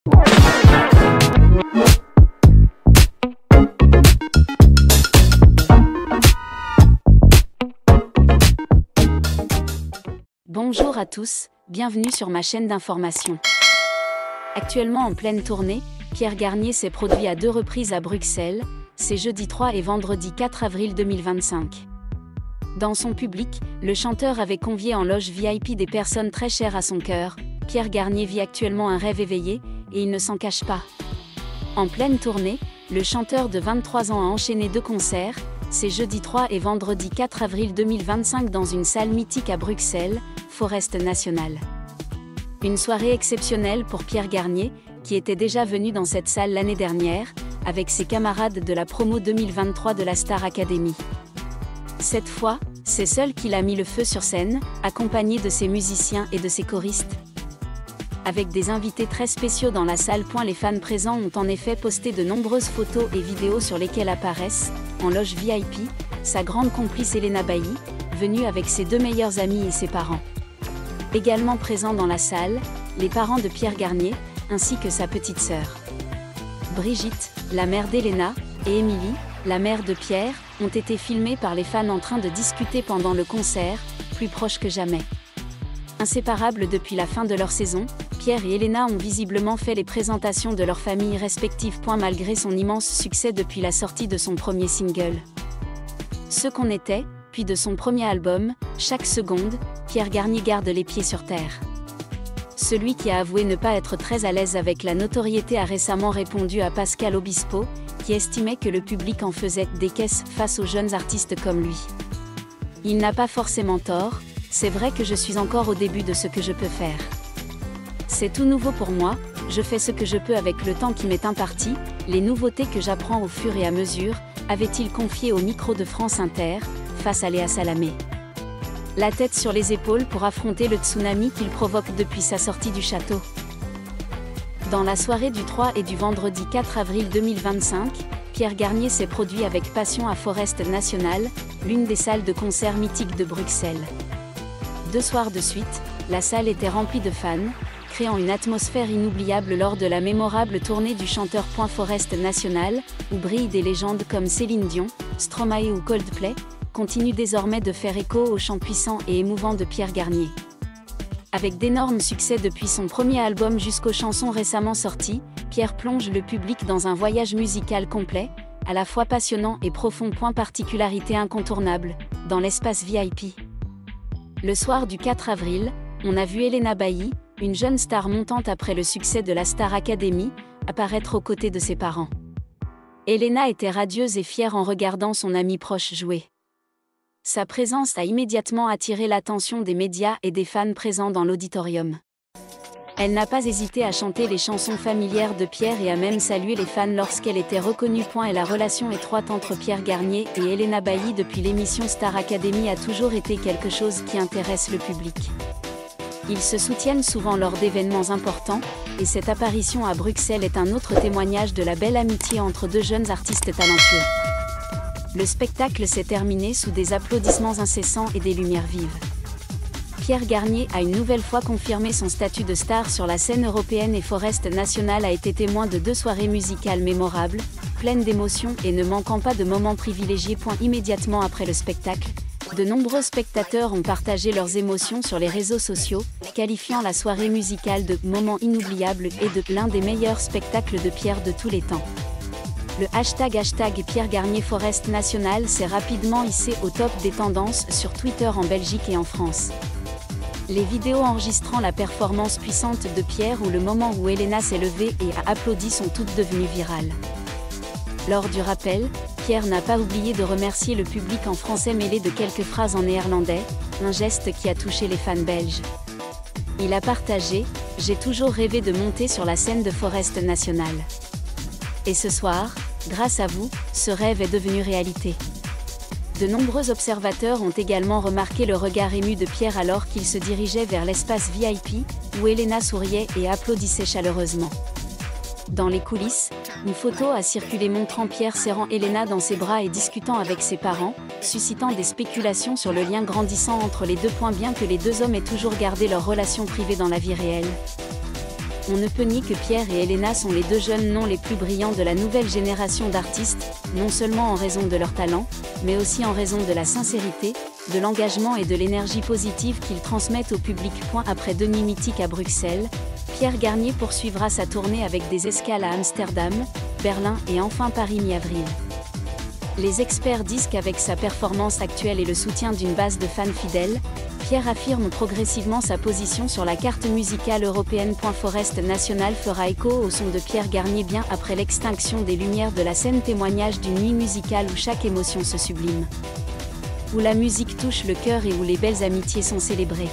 Bonjour à tous, bienvenue sur ma chaîne d'information. Actuellement en pleine tournée, Pierre Garnier s'est produit à 2 reprises à Bruxelles, c'est jeudi 3 et vendredi 4 avril 2025. Dans son public, le chanteur avait convié en loge VIP des personnes très chères à son cœur. Pierre Garnier vit actuellement un rêve éveillé, et il ne s'en cache pas. En pleine tournée, le chanteur de 23 ans a enchaîné 2 concerts, c'est jeudi 3 et vendredi 4 avril 2025 dans une salle mythique à Bruxelles, Forest National. Une soirée exceptionnelle pour Pierre Garnier, qui était déjà venu dans cette salle l'année dernière, avec ses camarades de la promo 2023 de la Star Academy. Cette fois, c'est seul qu'il a mis le feu sur scène, accompagné de ses musiciens et de ses choristes. Avec des invités très spéciaux dans la salle. Les fans présents ont en effet posté de nombreuses photos et vidéos sur lesquelles apparaissent, en loge VIP, sa grande complice Elena Bailly, venue avec ses 2 meilleurs amis et ses parents. Également présents dans la salle, les parents de Pierre Garnier, ainsi que sa petite sœur. Brigitte, la mère d'Elena, et Émilie, la mère de Pierre, ont été filmés par les fans en train de discuter pendant le concert, plus proches que jamais. Inséparables depuis la fin de leur saison, Pierre et Elena ont visiblement fait les présentations de leurs familles respectives. Malgré son immense succès depuis la sortie de son premier single, Ce qu'on était, puis de son premier album, Chaque seconde, Pierre Garnier garde les pieds sur terre. Celui qui a avoué ne pas être très à l'aise avec la notoriété a récemment répondu à Pascal Obispo, qui estimait que le public en faisait des caisses face aux jeunes artistes comme lui. Il n'a pas forcément tort, c'est vrai que je suis encore au début de ce que je peux faire. C'est tout nouveau pour moi, je fais ce que je peux avec le temps qui m'est imparti, les nouveautés que j'apprends au fur et à mesure, avait-il confié au micro de France Inter, face à Léa Salamé. La tête sur les épaules pour affronter le tsunami qu'il provoque depuis sa sortie du château. Dans la soirée du 3 et du vendredi 4 avril 2025, Pierre Garnier s'est produit avec passion à Forest National, l'une des salles de concert mythiques de Bruxelles. 2 soirs de suite, la salle était remplie de fans, créant une atmosphère inoubliable lors de la mémorable tournée du chanteur. Forest National, où brillent des légendes comme Céline Dion, Stromae ou Coldplay, continue désormais de faire écho au chant puissant et émouvant de Pierre Garnier. Avec d'énormes succès depuis son premier album jusqu'aux chansons récemment sorties, Pierre plonge le public dans un voyage musical complet, à la fois passionnant et profond. Particularité incontournable, dans l'espace VIP. Le soir du 4 avril, on a vu Elena Bailly, une jeune star montante après le succès de la Star Academy, apparaître aux côtés de ses parents. Elena était radieuse et fière en regardant son amie proche jouer. Sa présence a immédiatement attiré l'attention des médias et des fans présents dans l'auditorium. Elle n'a pas hésité à chanter les chansons familières de Pierre et a même salué les fans lorsqu'elle était reconnue. Et la relation étroite entre Pierre Garnier et Elena Bailly depuis l'émission Star Academy a toujours été quelque chose qui intéresse le public. Ils se soutiennent souvent lors d'événements importants, et cette apparition à Bruxelles est un autre témoignage de la belle amitié entre 2 jeunes artistes talentueux. Le spectacle s'est terminé sous des applaudissements incessants et des lumières vives. Pierre Garnier a une nouvelle fois confirmé son statut de star sur la scène européenne et Forest National a été témoin de 2 soirées musicales mémorables, pleines d'émotions et ne manquant pas de moments privilégiés. Immédiatement après le spectacle, de nombreux spectateurs ont partagé leurs émotions sur les réseaux sociaux, qualifiant la soirée musicale de « moment inoubliable » et de « l'un des meilleurs spectacles de Pierre de tous les temps ». Le hashtag Pierre Garnier Forest National s'est rapidement hissé au top des tendances sur Twitter en Belgique et en France. Les vidéos enregistrant la performance puissante de Pierre ou le moment où Elena s'est levée et a applaudi sont toutes devenues virales. Lors du rappel, Pierre n'a pas oublié de remercier le public en français mêlé de quelques phrases en néerlandais, un geste qui a touché les fans belges. Il a partagé « J'ai toujours rêvé de monter sur la scène de Forest National. Et ce soir, grâce à vous, ce rêve est devenu réalité. » De nombreux observateurs ont également remarqué le regard ému de Pierre alors qu'il se dirigeait vers l'espace VIP, où Elena souriait et applaudissait chaleureusement. Dans les coulisses, une photo a circulé montrant Pierre serrant Elena dans ses bras et discutant avec ses parents, suscitant des spéculations sur le lien grandissant entre les deux. Bien que les 2 hommes aient toujours gardé leur relation privée dans la vie réelle. On ne peut nier que Pierre et Elena sont les deux jeunes noms les plus brillants de la nouvelle génération d'artistes, non seulement en raison de leur talent, mais aussi en raison de la sincérité, de l'engagement et de l'énergie positive qu'ils transmettent au public. Après 2 nuits mythiques à Bruxelles, Pierre Garnier poursuivra sa tournée avec des escales à Amsterdam, Berlin et enfin Paris mi-avril. Les experts disent qu'avec sa performance actuelle et le soutien d'une base de fans fidèles, Pierre affirme progressivement sa position sur la carte musicale européenne. Forest National fera écho au son de Pierre Garnier bien après l'extinction des lumières de la scène, témoignage d'une nuit musicale où chaque émotion se sublime. Où la musique touche le cœur et où les belles amitiés sont célébrées.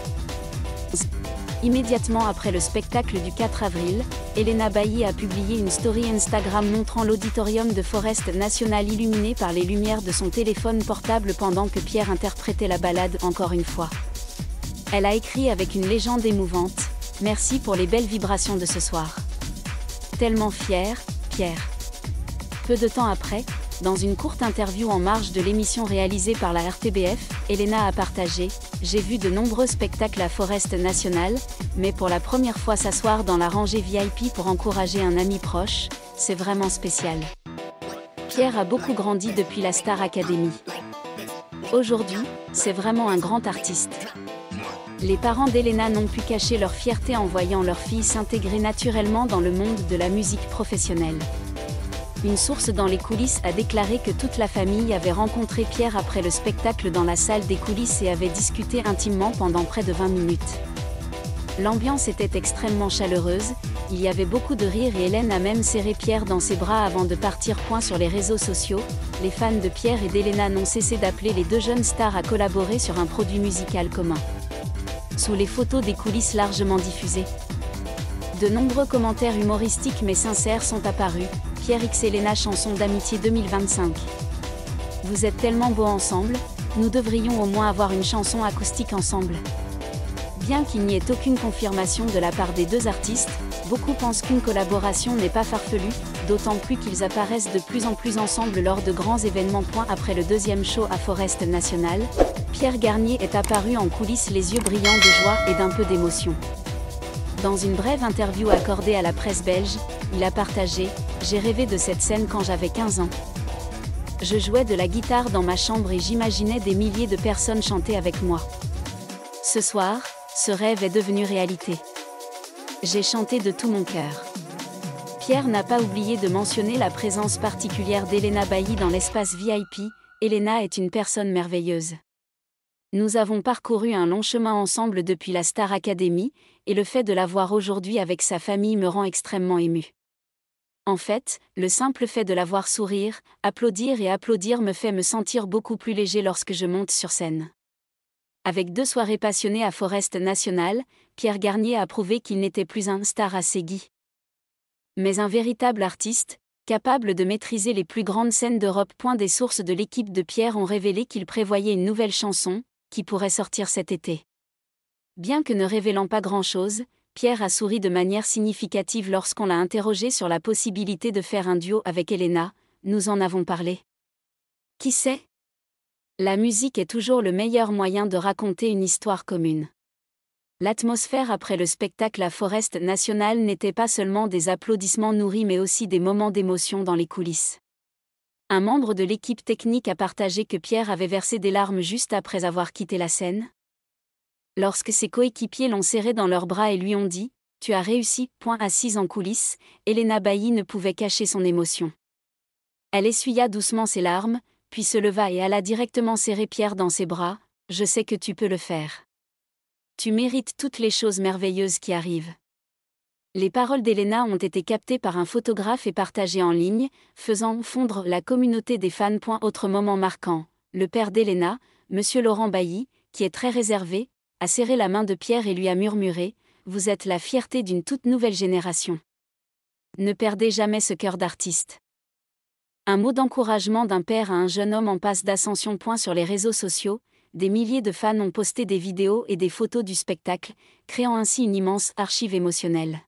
Immédiatement après le spectacle du 4 avril, Elena Bailly a publié une story Instagram montrant l'auditorium de Forest National illuminé par les lumières de son téléphone portable pendant que Pierre interprétait la ballade encore une fois. Elle a écrit avec une légende émouvante « Merci pour les belles vibrations de ce soir. Tellement fière, Pierre ». Peu de temps après, dans une courte interview en marge de l'émission réalisée par la RTBF, Elena a partagé « J'ai vu de nombreux spectacles à Forest National, mais pour la première fois s'asseoir dans la rangée VIP pour encourager un ami proche, c'est vraiment spécial. » Pierre a beaucoup grandi depuis la Star Academy. Aujourd'hui, c'est vraiment un grand artiste. Les parents d'Elena n'ont pu cacher leur fierté en voyant leur fille s'intégrer naturellement dans le monde de la musique professionnelle. Une source dans les coulisses a déclaré que toute la famille avait rencontré Pierre après le spectacle dans la salle des coulisses et avait discuté intimement pendant près de 20 minutes. L'ambiance était extrêmement chaleureuse, il y avait beaucoup de rires et Hélène a même serré Pierre dans ses bras avant de partir. Sur les réseaux sociaux, les fans de Pierre et d'Elena n'ont cessé d'appeler les deux jeunes stars à collaborer sur un produit musical commun. Sous les photos des coulisses largement diffusées, de nombreux commentaires humoristiques mais sincères sont apparus. Pierre x Elena chanson d'amitié 2025. Vous êtes tellement beaux ensemble, nous devrions au moins avoir une chanson acoustique ensemble. Bien qu'il n'y ait aucune confirmation de la part des deux artistes, beaucoup pensent qu'une collaboration n'est pas farfelue, d'autant plus qu'ils apparaissent de plus en plus ensemble lors de grands événements. Après le deuxième show à Forest National, Pierre Garnier est apparu en coulisses les yeux brillants de joie et d'un peu d'émotion. Dans une brève interview accordée à la presse belge, il a partagé « J'ai rêvé de cette scène quand j'avais 15 ans. Je jouais de la guitare dans ma chambre et j'imaginais des milliers de personnes chanter avec moi. Ce soir, ce rêve est devenu réalité. J'ai chanté de tout mon cœur. » Pierre n'a pas oublié de mentionner la présence particulière d'Elena Bailly dans l'espace VIP. Elena est une personne merveilleuse. Nous avons parcouru un long chemin ensemble depuis la Star Academy, et le fait de la voir aujourd'hui avec sa famille me rend extrêmement ému. En fait, le simple fait de la voir sourire, applaudir et applaudir me fait me sentir beaucoup plus léger lorsque je monte sur scène. Avec 2 soirées passionnées à Forest National, Pierre Garnier a prouvé qu'il n'était plus un star à Ségui, mais un véritable artiste, capable de maîtriser les plus grandes scènes d'Europe. Des sources de l'équipe de Pierre ont révélé qu'il prévoyait une nouvelle chanson, qui pourrait sortir cet été. Bien que ne révélant pas grand-chose, Pierre a souri de manière significative lorsqu'on l'a interrogé sur la possibilité de faire un duo avec Elena. Nous en avons parlé. Qui sait ? La musique est toujours le meilleur moyen de raconter une histoire commune. L'atmosphère après le spectacle à Forest National n'était pas seulement des applaudissements nourris mais aussi des moments d'émotion dans les coulisses. Un membre de l'équipe technique a partagé que Pierre avait versé des larmes juste après avoir quitté la scène. Lorsque ses coéquipiers l'ont serré dans leurs bras et lui ont dit « Tu as réussi ». Assise en coulisses, Elena Bailly ne pouvait cacher son émotion. Elle essuya doucement ses larmes, puis se leva et alla directement serrer Pierre dans ses bras. « Je sais que tu peux le faire. Tu mérites toutes les choses merveilleuses qui arrivent. » Les paroles d'Elena ont été captées par un photographe et partagées en ligne, faisant fondre la communauté des fans. Autre moment marquant, le père d'Elena, Monsieur Laurent Bailly, qui est très réservé, a serré la main de Pierre et lui a murmuré « Vous êtes la fierté d'une toute nouvelle génération. Ne perdez jamais ce cœur d'artiste. » Un mot d'encouragement d'un père à un jeune homme en passe d'ascension. Sur les réseaux sociaux, des milliers de fans ont posté des vidéos et des photos du spectacle, créant ainsi une immense archive émotionnelle.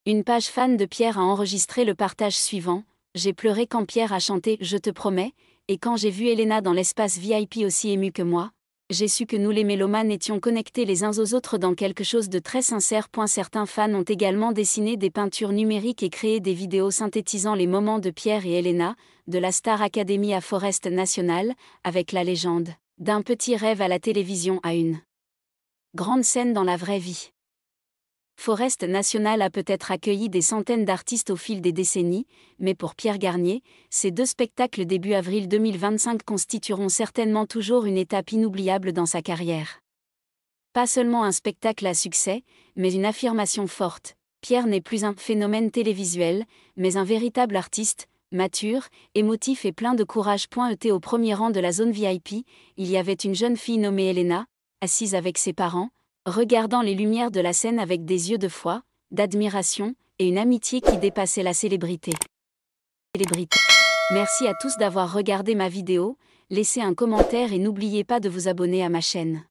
Une page fan de Pierre a enregistré le partage suivant « J'ai pleuré quand Pierre a chanté « Je te promets » et quand j'ai vu Elena dans l'espace VIP aussi émue que moi, j'ai su que nous les mélomanes étions connectés les uns aux autres dans quelque chose de très sincère. Certains fans ont également dessiné des peintures numériques et créé des vidéos synthétisant les moments de Pierre et Elena, de la Star Academy à Forest National, avec la légende « D'un petit rêve à la télévision à une grande scène dans la vraie vie ». Forest National a peut-être accueilli des centaines d'artistes au fil des décennies, mais pour Pierre Garnier, ces 2 spectacles début avril 2025 constitueront certainement toujours une étape inoubliable dans sa carrière. Pas seulement un spectacle à succès, mais une affirmation forte. Pierre n'est plus un phénomène télévisuel, mais un véritable artiste, mature, émotif et plein de courage. Au premier rang de la zone VIP, il y avait une jeune fille nommée Elena, assise avec ses parents, regardant les lumières de la scène avec des yeux de foi, d'admiration, et une amitié qui dépassait la célébrité. Merci à tous d'avoir regardé ma vidéo, laissez un commentaire et n'oubliez pas de vous abonner à ma chaîne.